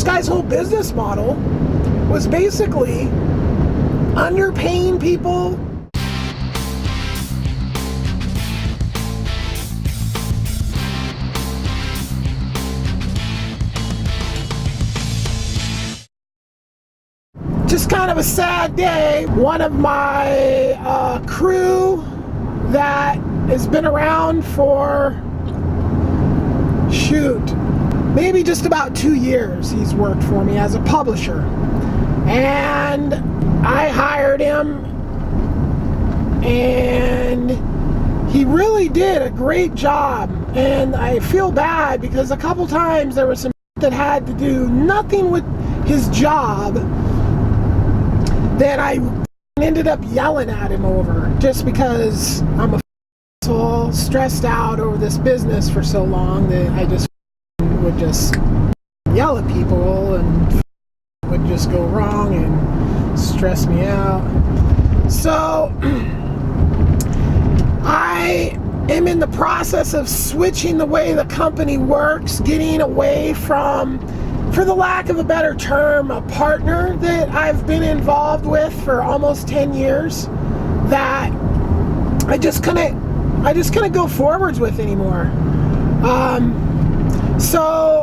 this guy's whole business model was basically underpaying people. Just kind of a sad day. One of my crew that has been around for, maybe just about 2 years he's worked for me as a publisher. And I hired him, and he really did a great job. And I feel bad because a couple times there was some that had to do nothing with his job that I ended up yelling at him over, just because I'm a asshole, stressed out over this business for so long that I just would just yell at people and would just go wrong and stress me out. So I am in the process of switching the way the company works, getting away from, for the lack of a better term, a partner that I've been involved with for almost 10 years that I just couldn't go forwards with anymore. So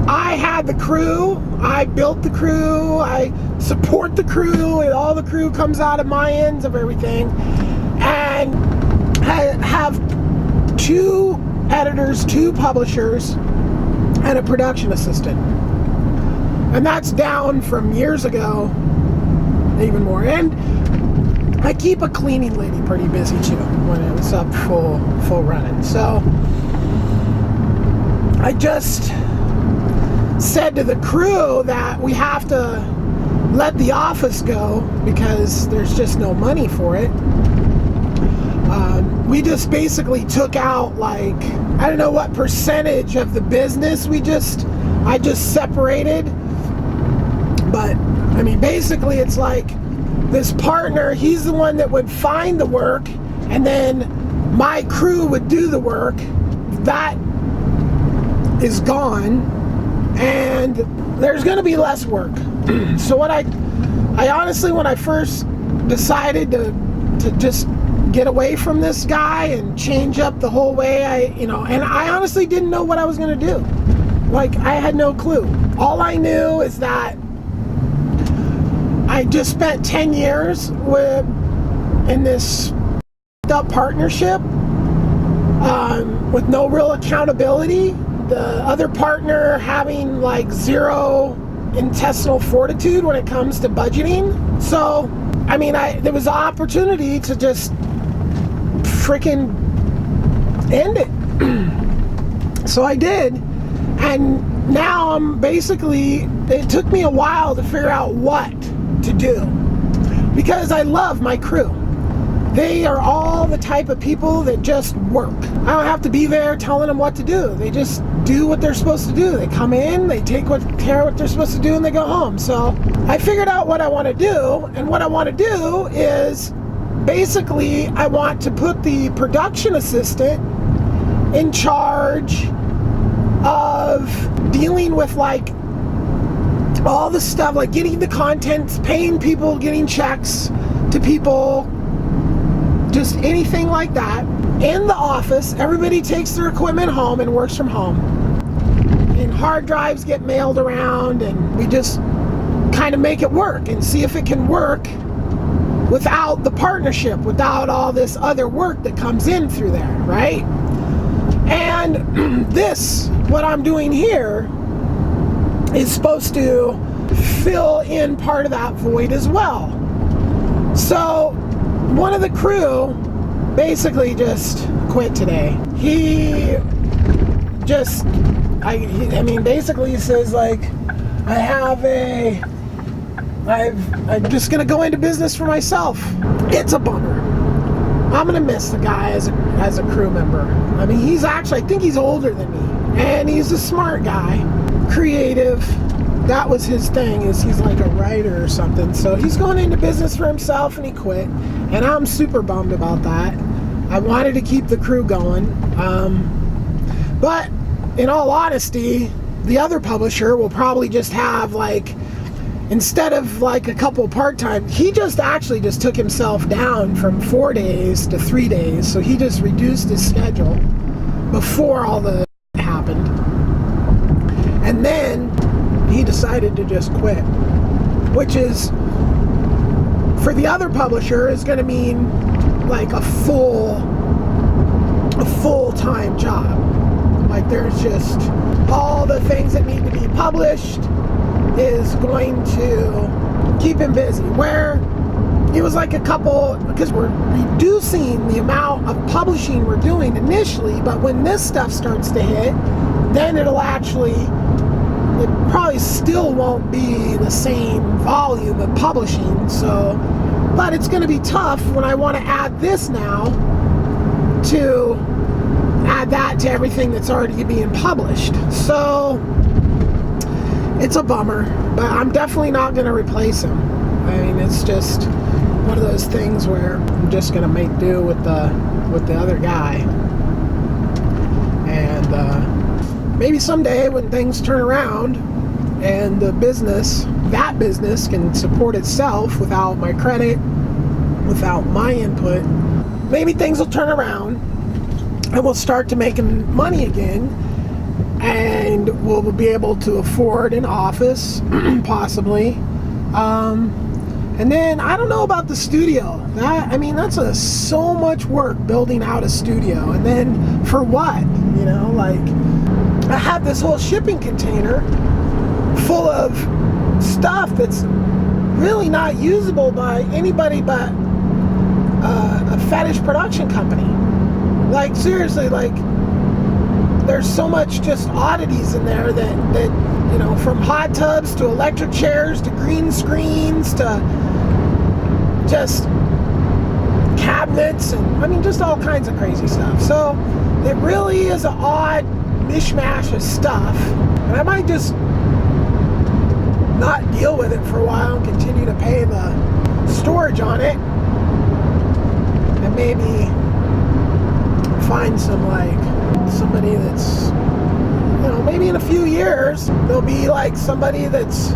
I had the crew, I built the crew, I support the crew, and all the crew comes out of my ends of everything. And I have 2 editors, 2 publishers, and a production assistant. And that's down from years ago, even more. And I keep a cleaning lady pretty busy too when it was up full running. So I just said to the crew that we have to let the office go because there's just no money for it. We just basically took out, like, I don't know what percentage of the business I just separated. But I mean, basically it's like this partner, he's the one that would find the work, and then my crew would do the work. That is gone, and there's going to be less work. So what I honestly, when I first decided to just get away from this guy and change up the whole way and I honestly didn't know what I was going to do. Like, I had no clue. All I knew is that I just spent 10 years in this up partnership with no real accountability. The other partner having like zero intestinal fortitude when it comes to budgeting. So, I mean, there was an opportunity to just freaking end it. So I did. And now it took me a while to figure out what to do, because I love my crew. They are all the type of people that just work. I don't have to be there telling them what to do. They just do what they're supposed to do. They come in, they take care of what they're supposed to do, and they go home. So I figured out what I want to do, and what I want to do is basically I want to put the production assistant in charge of dealing with like all the stuff, like getting the content, paying people, getting checks to people, just anything like that. In the office, everybody takes their equipment home and works from home. And hard drives get mailed around, and we just kind of make it work and see if it can work without the partnership, without all this other work that comes in through there, right? And what I'm doing here is supposed to fill in part of that void as well. So one of the crew basically just quit today. Basically he says like, I'm just gonna go into business for myself. It's a bummer. I'm gonna miss the guy as a crew member. I mean, I think he's older than me, and he's a smart guy, creative. That was his thing, is he's like a writer or something. So he's going into business for himself, and he quit. And I'm super bummed about that. I wanted to keep the crew going, but in all honesty, the other publisher will probably just have like, instead of like a couple part-time, he just actually just took himself down from 4 days to 3 days. So he just reduced his schedule before all the happened. And then he decided to just quit, which is, for the other publisher, is going to mean like a full-time job. Like there's just all the things that need to be published is going to keep him busy. Where it was like a couple, because we're reducing the amount of publishing we're doing initially, but when this stuff starts to hit, then it probably still won't be the same volume of publishing. So, but it's going to be tough when I want to add this now, to add that to everything that's already being published. So it's a bummer, but I'm definitely not going to replace him. I mean, it's just one of those things where I'm just going to make do with the other guy. And maybe someday when things turn around and the business, that business can support itself without my credit, without my input, maybe things will turn around and we'll start to making money again. And we'll be able to afford an office, possibly. And then I don't know about the studio. That's so much work building out a studio. And then for what? You know, like I have this whole shipping container full of stuff that's really not usable by anybody but a fetish production company. Like seriously, like there's so much just oddities in there that you know, from hot tubs to electric chairs to green screens to just cabinets and just all kinds of crazy stuff. So it really is an odd mishmash of stuff, and I might just not deal with it for a while and continue to pay the storage on it, and maybe find somebody that's, maybe in a few years there'll be like somebody that's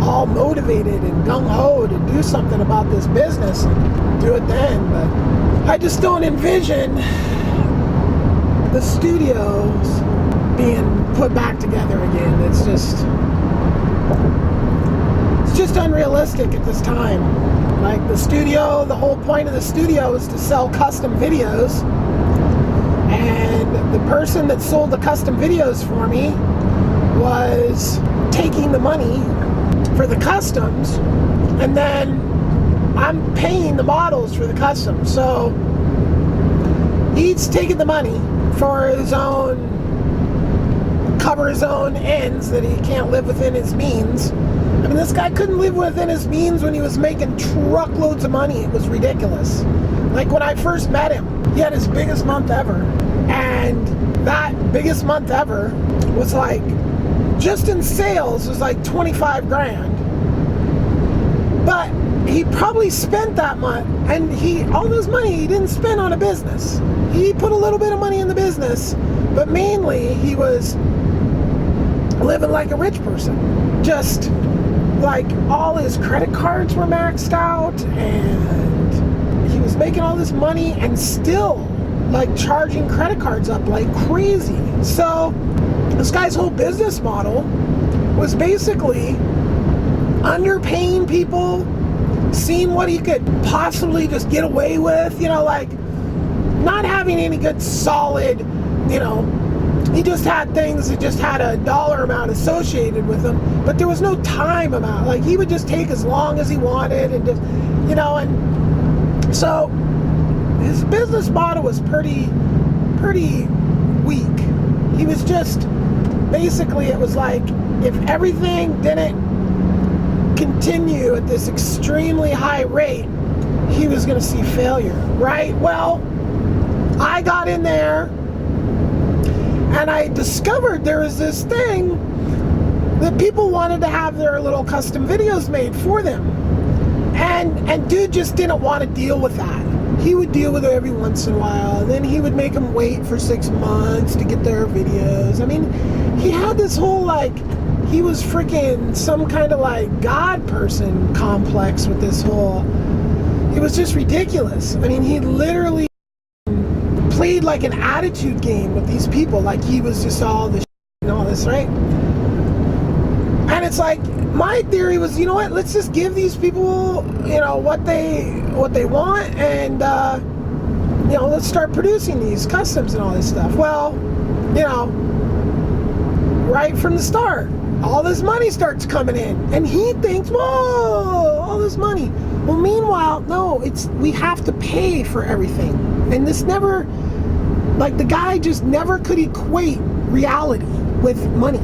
all motivated and gung-ho to do something about this business and do it then. But I just don't envision the studios being put back together again. It's just unrealistic at this time. Like the studio, the whole point of the studio is to sell custom videos. And the person that sold the custom videos for me was taking the money for the customs, and then I'm paying the models for the customs. So he's taking the money for his own, cover his own ends that he can't live within his means. This guy couldn't live within his means when he was making truckloads of money. It was ridiculous. Like when I first met him, he had his biggest month ever. And that biggest month ever was like, just in sales was like 25 grand. But he probably spent that month, and all this money he didn't spend on a business. He put a little bit of money in the business, but mainly he was living like a rich person. Just like all his credit cards were maxed out, and he was making all this money and still like charging credit cards up like crazy. So this guy's whole business model was basically underpaying people, seeing what he could possibly just get away with, like not having any good solid, he just had things that just had a dollar amount associated with them, but there was no time amount. Like he would just take as long as he wanted, and just, and so his business model was pretty weak. He was just, basically it was like, if everything didn't continue at this extremely high rate, he was going to see failure, right? Well, I got in there and I discovered there was this thing that people wanted to have their little custom videos made for them. And dude just didn't want to deal with that. he would deal with it every once in a while. Then he would make them wait for 6 months to get their videos. I mean, he had this whole, like, he was freaking some kind of, like, God person complex with this whole, it was just ridiculous. I mean, he literally played like an attitude game with these people, like he was just all this and all this, right? And it's like, my theory was, you know what, let's just give these people, you know, what they want, and you know, let's start producing these customs and all this stuff. Well, you know, right from the start, all this money starts coming in, and he thinks, whoa, all this money. Well, meanwhile, no, we have to pay for everything. And this never, like, the guy just never could equate reality with money.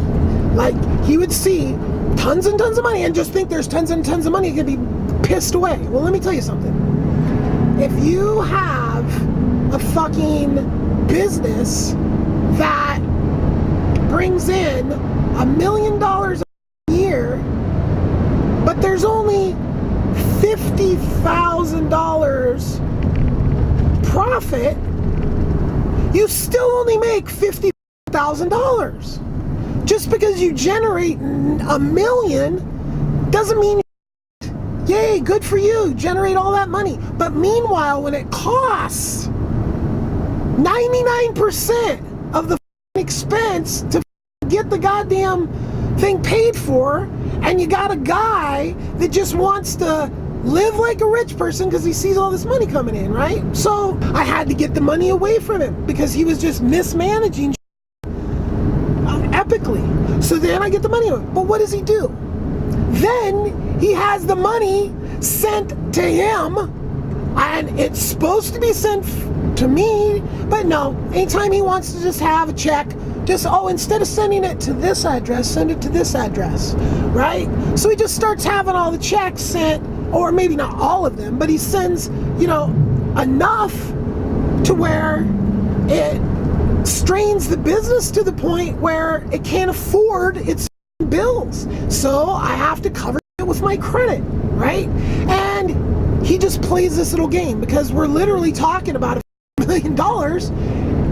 Like, he would see tons and tons of money and just think there's tons and tons of money, he could be pissed away. Well, let me tell you something. If you have a fucking business that brings in $1 million a year, but there's only $50,000 profit, you still only make $50,000. Just because you generate $1 million doesn't mean, yay, good for you, generate all that money. But meanwhile, when it costs 99% of the expense to get the goddamn thing paid for, and you got a guy that just wants to live like a rich person because he sees all this money coming in, right? So I had to get the money away from him because he was just mismanaging epically. So then I get the money away. But what does he do? Then he has the money sent to him, and it's supposed to be sent to me, but no, anytime he wants to just have a check, just, oh, instead of sending it to this address, send it to this address, right? So he just starts having all the checks sent, or maybe not all of them, but he sends, you know, enough to where it strains the business to the point where it can't afford its bills. So I have to cover it with my credit, right? And he just plays this little game because we're literally talking about $1 million.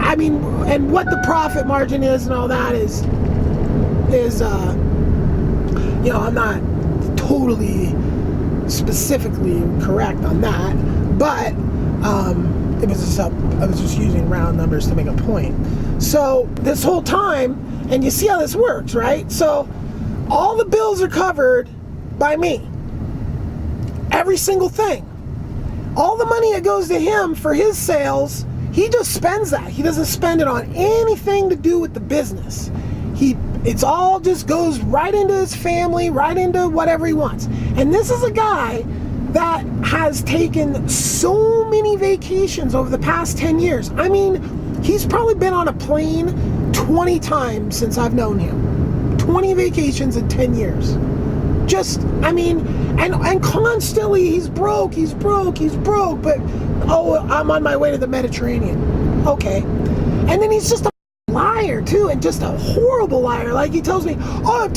I mean, and what the profit margin is and all that is you know, I'm not totally specifically correct on that, but it was just I was just using round numbers to make a point. So this whole time, and you see how this works, right? So all the bills are covered by me. Every single thing. All the money that goes to him for his sales, he just spends that. He doesn't spend it on anything to do with the business. It's all just goes right into his family, right into whatever he wants. And this is a guy that has taken so many vacations over the past 10 years. I mean, he's probably been on a plane 20 times since I've known him. 20 vacations in 10 years. Just, I mean, and constantly he's broke, but, oh, I'm on my way to the Mediterranean. Okay. And then he's just a liar too, and just a horrible liar. Like, he tells me, I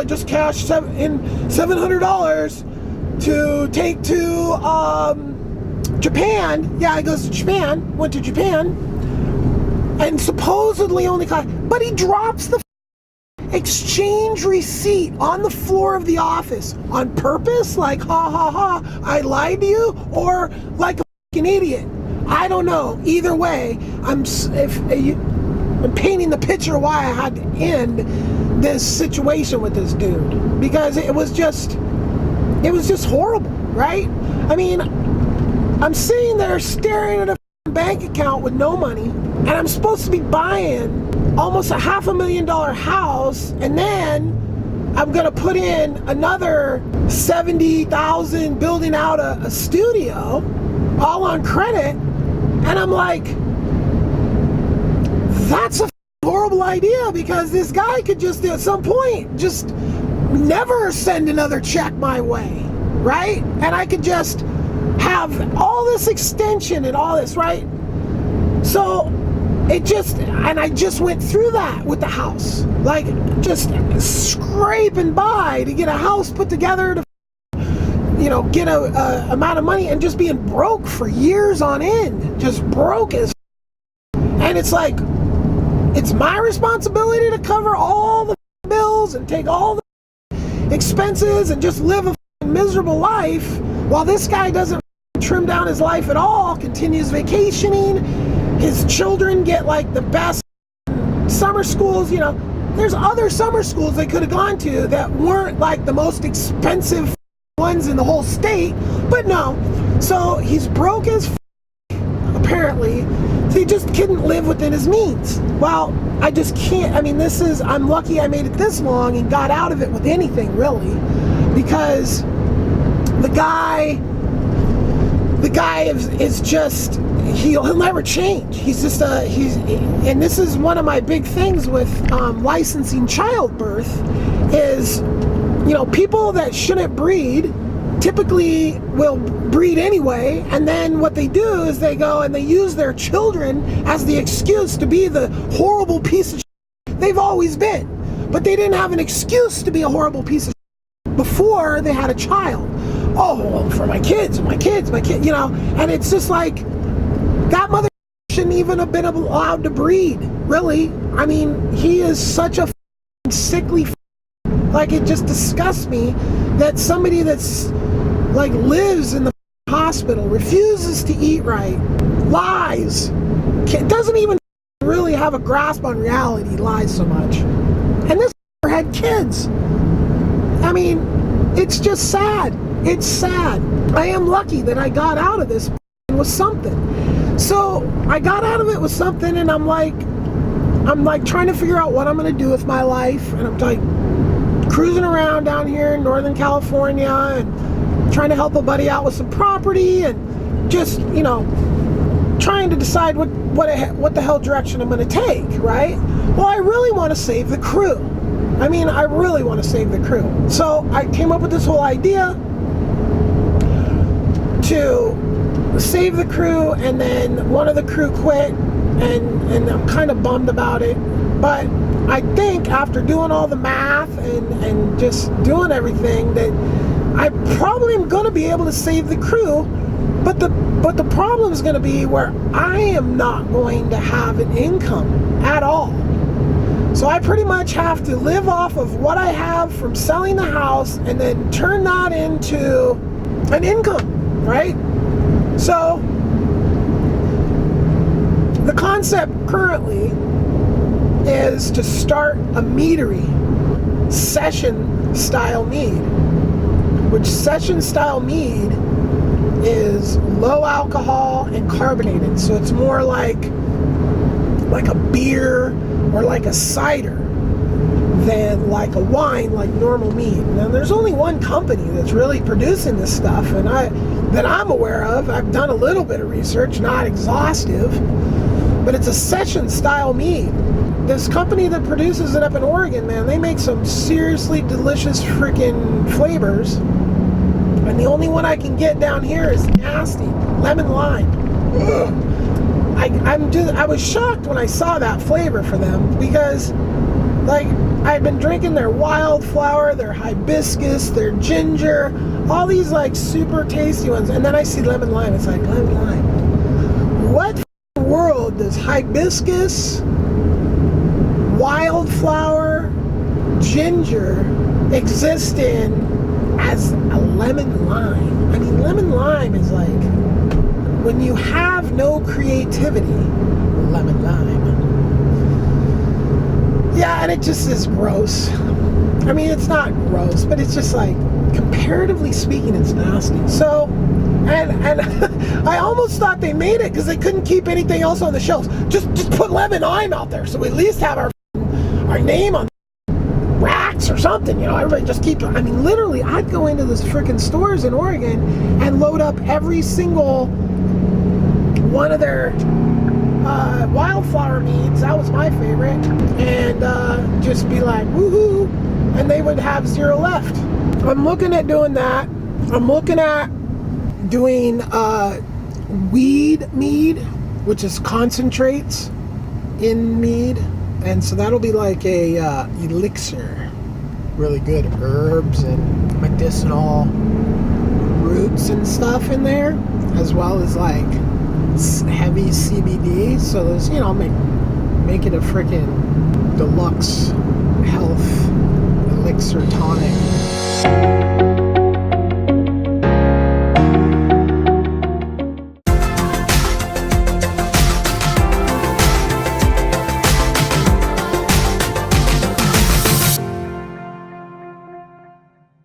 just cashed in $700 to take to Japan. Yeah, he goes to Japan, went to Japan, and supposedly only cost, but he drops the exchange receipt on the floor of the office on purpose, like, ha ha ha, I lied to you, or like a fucking idiot. I don't know. Either way, I'm painting the picture why I had to end this situation with this dude, because it was just horrible, right? I mean, I'm sitting there staring at a bank account with no money, and I'm supposed to be buying almost a $500,000 house, and then I'm gonna put in another $70,000 building out a studio, all on credit, and I'm like, that's a horrible idea, because this guy could just at some point just never send another check my way, right? And I could just have all this extension and all this, right? So I just went through that with the house, like just scraping by to get a house put together to, get a amount of money and just being broke for years on end, just broke as. And it's like, it's my responsibility to cover all the bills and take all the expenses and just live a miserable life, while this guy doesn't trim down his life at all, continues vacationing. His children get like the best summer schools. There's other summer schools they could have gone to that weren't like the most expensive ones in the whole state, but no. So he's broke as apparently. So he just couldn't live within his means. Well, I just can't. I'm lucky I made it this long and got out of it with anything, really, because the guy is just, he'll never change. He's just and this is one of my big things with licensing childbirth is, people that shouldn't breed typically will breed anyway, and then what they do is they go and they use their children as the excuse to be the horrible piece of shit they've always been. But they didn't have an excuse to be a horrible piece of shit before they had a child. Oh, well, for my kids, and it's just like, that mother shouldn't even have been allowed to breed, really. He is such a sickly, like, it just disgusts me that somebody that's like lives in the hospital, refuses to eat right, lies, doesn't even really have a grasp on reality, lies so much. And this had kids. It's just sad. It's sad. I am lucky that I got out of this with something. So I got out of it with something, and I'm like trying to figure out what I'm going to do with my life, and I'm like cruising around down here in Northern California and trying to help a buddy out with some property, and just trying to decide what the hell direction I'm going to take, right? Well, I really want to save the crew. I really want to save the crew. So I came up with this whole idea to save the crew, and then one of the crew quit, and I'm kind of bummed about it. But I think after doing all the math and just doing everything, that I probably am going to be able to save the crew. But the problem is going to be where I am not going to have an income at all. So I pretty much have to live off of what I have from selling the house and then turn that into an income, right? So the concept currently is to start a meadery, session style mead, which session style mead is low alcohol and carbonated. So it's more like a beer or like a cider than like a wine, like normal mead. Now there's only one company that's really producing this stuff, and that I'm aware of. I've done a little bit of research, not exhaustive, but it's a session style mead. This company that produces it up in Oregon, man, they make some seriously delicious freaking flavors. And the only one I can get down here is nasty, lemon lime. Ugh. I was shocked when I saw that flavor for them, because like I've been drinking their wildflower, their hibiscus, their ginger, all these like super tasty ones, and then I see lemon lime. It's like, lemon lime. What world does hibiscus, wildflower, ginger exist in as a lemon lime? Lemon lime is like, when you have no creativity, lemon lime. Yeah, and it just is gross. It's not gross, but it's just like, comparatively speaking, it's nasty. So, and I almost thought they made it because they couldn't keep anything else on the shelves. Just put lemon lime out there, so we at least have our name on racks or something, everybody just keep, literally, I'd go into those freaking stores in Oregon and load up every single one of their wildflower meads. That was my favorite, and just be like, woohoo, and they would have zero left. I'm looking at doing that. I'm looking at doing weed mead, which is concentrates in mead. And so that'll be like a elixir, really good herbs and medicinal roots and stuff in there, as well as like heavy CBD. So there's, you know, make it a freaking deluxe health elixir tonic.